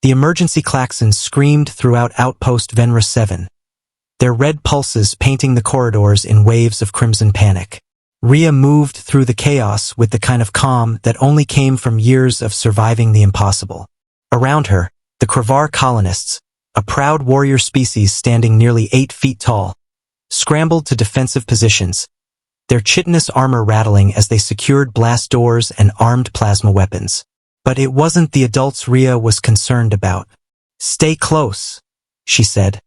The emergency klaxons screamed throughout Outpost Venra 7, their red pulses painting the corridors in waves of crimson panic. Rhea moved through the chaos with the kind of calm that only came from years of surviving the impossible. Around her, the Krevar colonists, a proud warrior species standing nearly 8 feet tall, scrambled to defensive positions, their chitinous armor rattling as they secured blast doors and armed plasma weapons. But it wasn't the adults Rhea was concerned about. "Stay close," she said,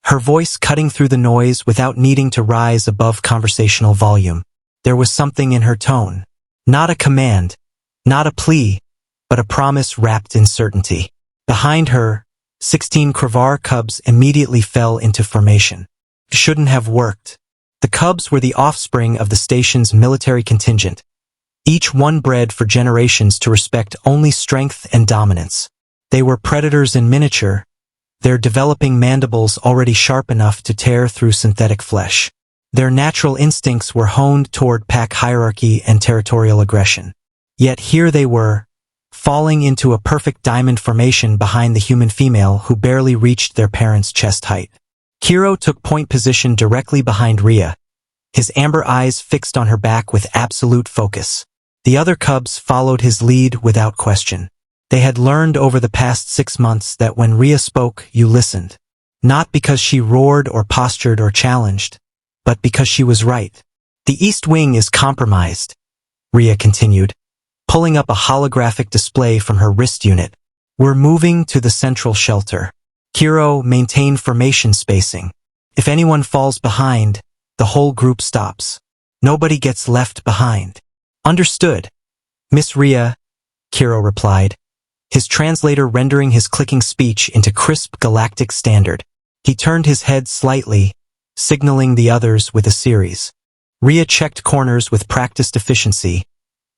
her voice cutting through the noise without needing to rise above conversational volume. There was something in her tone. Not a command, not a plea, but a promise wrapped in certainty. Behind her, 16 Krevar cubs immediately fell into formation. It shouldn't have worked. The cubs were the offspring of the station's military contingent, each one bred for generations to respect only strength and dominance. They were predators in miniature, their developing mandibles already sharp enough to tear through synthetic flesh. Their natural instincts were honed toward pack hierarchy and territorial aggression. Yet here they were, falling into a perfect diamond formation behind the human female who barely reached their parents' chest height. Kiro took point position directly behind Rhea, his amber eyes fixed on her back with absolute focus. The other cubs followed his lead without question. They had learned over the past 6 months that when Rhea spoke, you listened. Not because she roared or postured or challenged, but because she was right. "The East Wing is compromised," Rhea continued, pulling up a holographic display from her wrist unit. "We're moving to the central shelter. Kiro, maintain formation spacing. If anyone falls behind, the whole group stops. Nobody gets left behind." "Understood, Miss Rhea," Kiro replied, his translator rendering his clicking speech into crisp galactic standard. He turned his head slightly, signaling the others with a series. Rhea checked corners with practiced efficiency,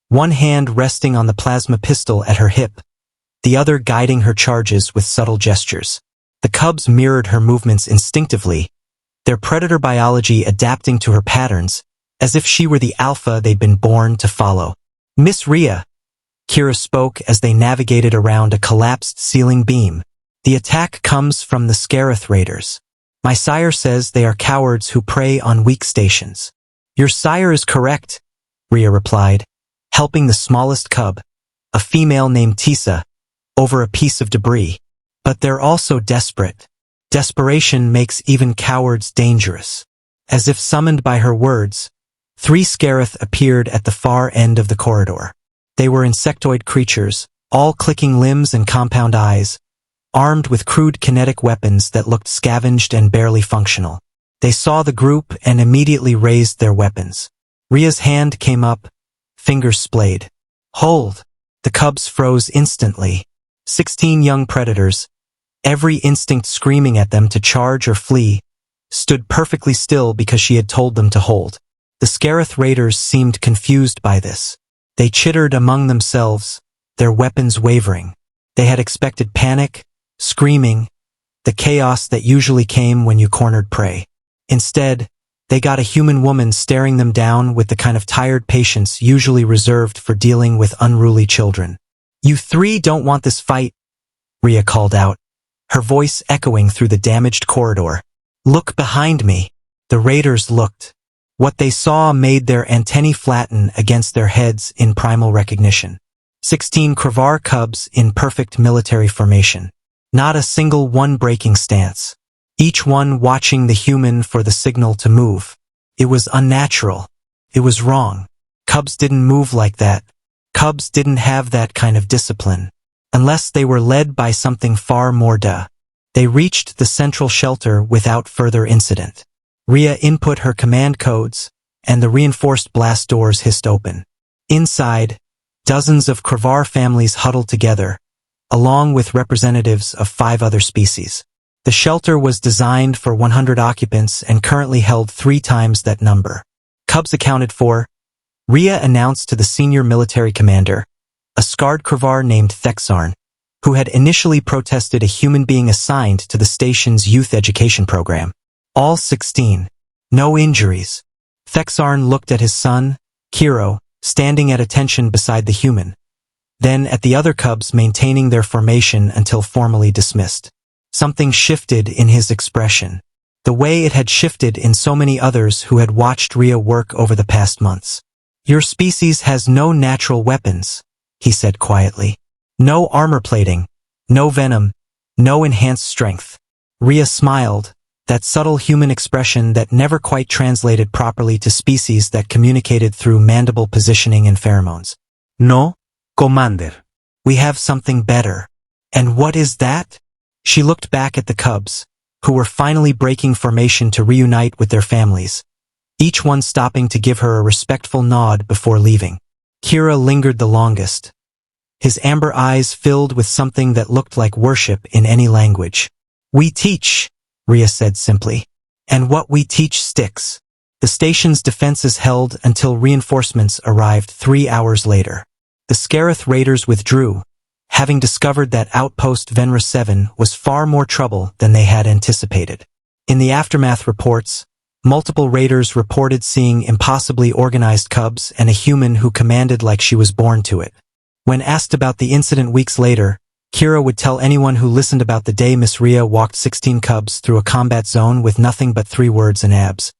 one hand resting on the plasma pistol at her hip, the other guiding her charges with subtle gestures. The cubs mirrored her movements instinctively, their predator biology adapting to her patterns, as if she were the alpha they'd been born to follow. "Miss Rhea," Kira spoke as they navigated around a collapsed ceiling beam. "The attack comes from the Scarath raiders. My sire says they are cowards who prey on weak stations." "Your sire is correct," Rhea replied, helping the smallest cub, a female named Tisa, over a piece of debris. "But they're also desperate. Desperation makes even cowards dangerous." As if summoned by her words, 3 Scarath appeared at the far end of the corridor. They were insectoid creatures, all clicking limbs and compound eyes, armed with crude kinetic weapons that looked scavenged and barely functional. They saw the group and immediately raised their weapons. Rhea's hand came up, fingers splayed. "Hold!" The cubs froze instantly. 16 young predators, every instinct screaming at them to charge or flee, stood perfectly still because she had told them to hold. The Scarath raiders seemed confused by this. They chittered among themselves, their weapons wavering. They had expected panic, screaming, the chaos that usually came when you cornered prey. Instead, they got a human woman staring them down with the kind of tired patience usually reserved for dealing with unruly children. "You 3 don't want this fight," Rhea called out, her voice echoing through the damaged corridor. "Look behind me." The raiders looked. What they saw made their antennae flatten against their heads in primal recognition. 16 Krevar cubs in perfect military formation. Not a single one breaking stance. Each one watching the human for the signal to move. It was unnatural. It was wrong. Cubs didn't move like that. Cubs didn't have that kind of discipline. Unless they were led by something far more duh. They reached the central shelter without further incident. Rhea input her command codes, and the reinforced blast doors hissed open. Inside, dozens of Krevar families huddled together, along with representatives of 5 other species. The shelter was designed for 100 occupants and currently held 3 times that number. Cubs accounted for, Rhea announced to the senior military commander, a scarred Krevar named Thexarn, who had initially protested a human being assigned to the station's youth education program. All 16. No injuries. Thexarn looked at his son, Kiro, standing at attention beside the human, then at the other cubs maintaining their formation until formally dismissed. Something shifted in his expression, the way it had shifted in so many others who had watched Rhea work over the past months. "Your species has no natural weapons," he said quietly. "No armor plating, no venom, no enhanced strength." Rhea smiled, that subtle human expression that never quite translated properly to species that communicated through mandible positioning and pheromones. "No, Commander. We have something better." "And what is that?" She looked back at the cubs, who were finally breaking formation to reunite with their families, each one stopping to give her a respectful nod before leaving. Kira lingered the longest, his amber eyes filled with something that looked like worship in any language. "We teach," Rhea said simply. "And what we teach sticks." The station's defenses held until reinforcements arrived 3 hours later. The Scarath raiders withdrew, having discovered that Outpost Venra 7 was far more trouble than they had anticipated. In the aftermath reports, multiple raiders reported seeing impossibly organized cubs and a human who commanded like she was born to it. When asked about the incident weeks later, Kira would tell anyone who listened about the day Miss Rhea walked 16 cubs through a combat zone with nothing but 3 words and abs.